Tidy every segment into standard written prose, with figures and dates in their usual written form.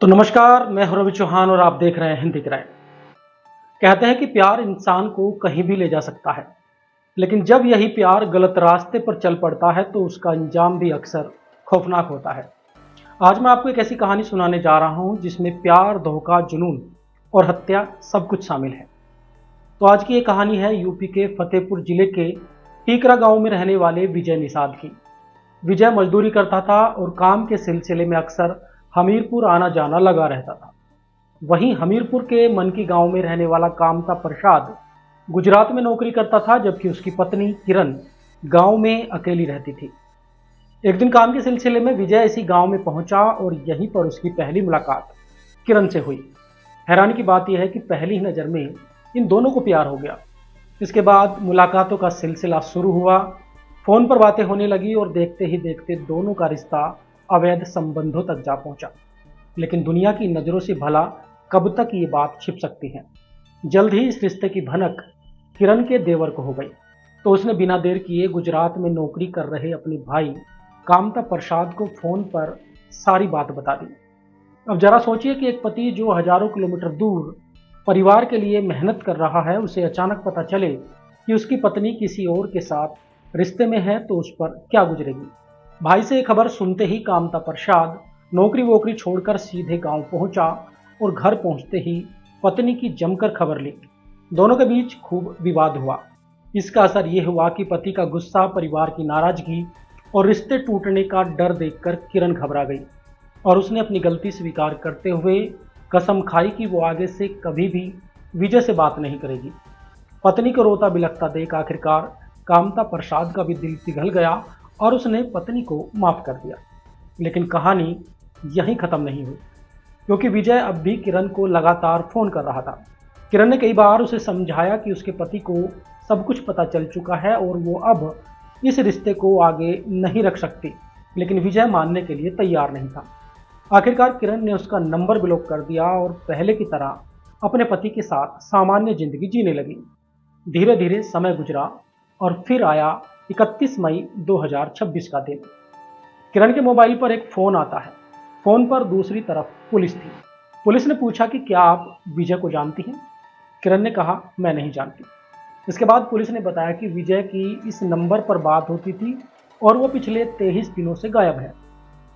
तो नमस्कार, मैं हूं रवि चौहान और आप देख रहे हैं हिंदी क्राइम। कहते हैं कि प्यार इंसान को कहीं भी ले जा सकता है, लेकिन जब यही प्यार गलत रास्ते पर चल पड़ता है तो उसका अंजाम भी अक्सर खौफनाक होता है। आज मैं आपको एक ऐसी कहानी सुनाने जा रहा हूं जिसमें प्यार, धोखा, जुनून और हत्या सब कुछ शामिल है। तो आज की ये कहानी है यूपी के फतेहपुर जिले के टीकरा गांव में रहने वाले विजय निषाद की। विजय मजदूरी करता था और काम के सिलसिले में अक्सर हमीरपुर आना जाना लगा रहता था। वहीं हमीरपुर के मनकी गांव में रहने वाला कामता प्रसाद गुजरात में नौकरी करता था, जबकि उसकी पत्नी किरण गांव में अकेली रहती थी। एक दिन काम के सिलसिले में विजय इसी गांव में पहुंचा और यहीं पर उसकी पहली मुलाकात किरण से हुई। हैरानी की बात यह है कि पहली ही नज़र में इन दोनों को प्यार हो गया। इसके बाद मुलाकातों का सिलसिला शुरू हुआ, फोन पर बातें होने लगी और देखते ही देखते दोनों का रिश्ता अवैध संबंधों तक जा पहुंचा। लेकिन दुनिया की नज़रों से भला कब तक ये बात छिप सकती है। जल्द ही इस रिश्ते की भनक किरण के देवर को हो गई, तो उसने बिना देर किए गुजरात में नौकरी कर रहे अपने भाई कामता प्रसाद को फोन पर सारी बात बता दी। अब जरा सोचिए कि एक पति जो हजारों किलोमीटर दूर परिवार के लिए मेहनत कर रहा है, उसे अचानक पता चले कि उसकी पत्नी किसी और के साथ रिश्ते में है, तो उस पर क्या गुजरेगी। भाई से ये खबर सुनते ही कामता प्रसाद नौकरी वोकरी छोड़कर सीधे गांव पहुंचा और घर पहुंचते ही पत्नी की जमकर खबर ली। दोनों के बीच खूब विवाद हुआ। इसका असर यह हुआ कि पति का गुस्सा, परिवार की नाराजगी और रिश्ते टूटने का डर देखकर किरण घबरा गई और उसने अपनी गलती स्वीकार करते हुए कसम खाई कि वो आगे से कभी भी विजय से बात नहीं करेगी। पत्नी को रोता बिलखता देख आखिरकार कामता प्रसाद का भी दिल पिघल गया और उसने पत्नी को माफ कर दिया। लेकिन कहानी यहीं खत्म नहीं हुई, क्योंकि विजय अब भी किरण को लगातार फोन कर रहा था। किरण ने कई बार उसे समझाया कि उसके पति को सब कुछ पता चल चुका है और वो अब इस रिश्ते को आगे नहीं रख सकती, लेकिन विजय मानने के लिए तैयार नहीं था। आखिरकार किरण ने उसका नंबर ब्लॉक कर दिया और पहले की तरह अपने पति के साथ सामान्य जिंदगी जीने लगी। धीरे धीरे समय गुजरा और फिर आया 31 मई 2026 का दिन। किरण के मोबाइल पर एक फोन आता है। फोन पर दूसरी तरफ पुलिस थी। पुलिस ने पूछा कि क्या आप विजय को जानती हैं? किरण ने कहा, मैं नहीं जानती। इसके बाद पुलिस ने बताया कि विजय की इस नंबर पर बात होती थी और वो पिछले 23 दिनों से गायब है।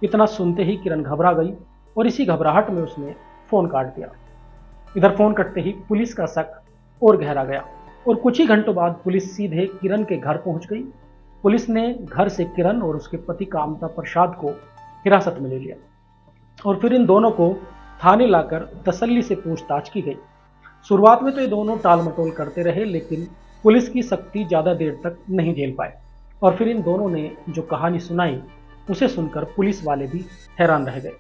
इतना सुनते ही किरण घबरा गई और इसी घबराहट में उसने फोन काट दिया। इधर फोन कटते ही पुलिस का शक और गहरा गया और कुछ ही घंटों बाद पुलिस सीधे किरण के घर पहुंच गई। पुलिस ने घर से किरण और उसके पति कामता प्रसाद को हिरासत में ले लिया और फिर इन दोनों को थाने लाकर तसल्ली से पूछताछ की गई। शुरुआत में तो ये दोनों टाल मटोल करते रहे, लेकिन पुलिस की सख्ती ज़्यादा देर तक नहीं झेल पाए और फिर इन दोनों ने जो कहानी सुनाई उसे सुनकर पुलिस वाले भी हैरान रह गए।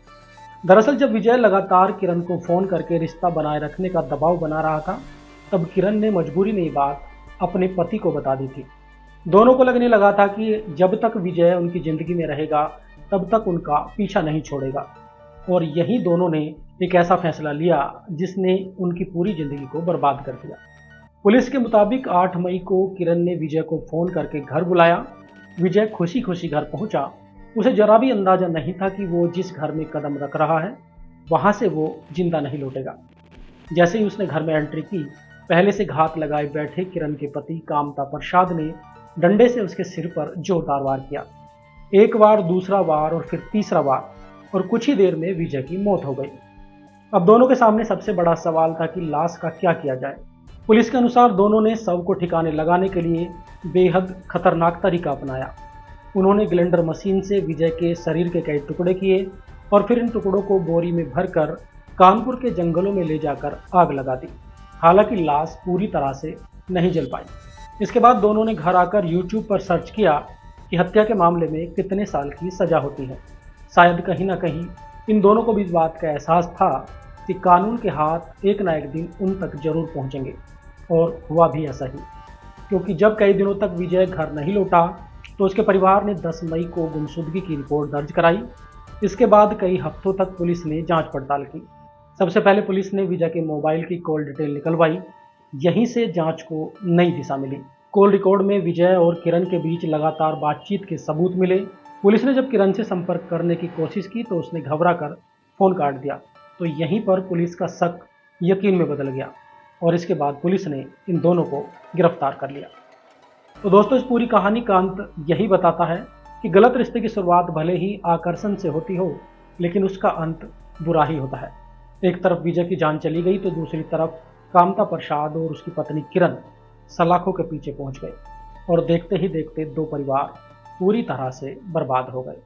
दरअसल जब विजय लगातार किरण को फ़ोन करके रिश्ता बनाए रखने का दबाव बना रहा था, तब किरण ने मजबूरी में ये बात अपने पति को बता दी थी। दोनों को लगने लगा था कि जब तक विजय उनकी ज़िंदगी में रहेगा तब तक उनका पीछा नहीं छोड़ेगा, और यही दोनों ने एक ऐसा फैसला लिया जिसने उनकी पूरी ज़िंदगी को बर्बाद कर दिया। पुलिस के मुताबिक 8 मई को किरण ने विजय को फ़ोन करके घर बुलाया। विजय खुशी खुशी घर पहुंचा। उसे जरा भी अंदाजा नहीं था कि वो जिस घर में कदम रख रहा है वहां से वो जिंदा नहीं लौटेगा। जैसे ही उसने घर में एंट्री की, पहले से घात लगाए बैठे किरण के पति कामता प्रसाद ने डंडे से उसके सिर पर जोरदार वार किया। एक बार, दूसरा वार और फिर तीसरा वार, और कुछ ही देर में विजय की मौत हो गई। अब दोनों के सामने सबसे बड़ा सवाल था कि लाश का क्या किया जाए। पुलिस के अनुसार दोनों ने शव को ठिकाने लगाने के लिए बेहद खतरनाक तरीका अपनाया। उन्होंने ग्लेंडर मशीन से विजय के शरीर के कई टुकड़े किए और फिर इन टुकड़ों को बोरी में भरकर कानपुर के जंगलों में ले जाकर आग लगा दी। हालांकि लाश पूरी तरह से नहीं जल पाई। इसके बाद दोनों ने घर आकर YouTube पर सर्च किया कि हत्या के मामले में कितने साल की सजा होती है। शायद कहीं ना कहीं इन दोनों को भी इस बात का एहसास था कि कानून के हाथ एक ना एक दिन उन तक जरूर पहुंचेंगे, और हुआ भी ऐसा ही, क्योंकि जब कई दिनों तक विजय घर नहीं लौटा तो उसके परिवार ने 10 मई को गुमशुदगी की रिपोर्ट दर्ज कराई। इसके बाद कई हफ्तों तक पुलिस ने जांच पड़ताल की। सबसे पहले पुलिस ने विजय के मोबाइल की कॉल डिटेल निकलवाई। यहीं से जांच को नई दिशा मिली। कॉल रिकॉर्ड में विजय और किरण के बीच लगातार बातचीत के सबूत मिले। पुलिस ने जब किरण से संपर्क करने की कोशिश की तो उसने घबरा कर फोन काट दिया। तो यहीं पर पुलिस का शक यकीन में बदल गया और इसके बाद पुलिस ने इन दोनों को गिरफ्तार कर लिया। तो दोस्तों, इस पूरी कहानी का अंत यही बताता है कि गलत रिश्ते की शुरुआत भले ही आकर्षण से होती हो, लेकिन उसका अंत बुरा ही होता है। एक तरफ विजय की जान चली गई तो दूसरी तरफ कामता प्रसाद और उसकी पत्नी किरण सलाखों के पीछे पहुंच गए और देखते ही देखते दो परिवार पूरी तरह से बर्बाद हो गए।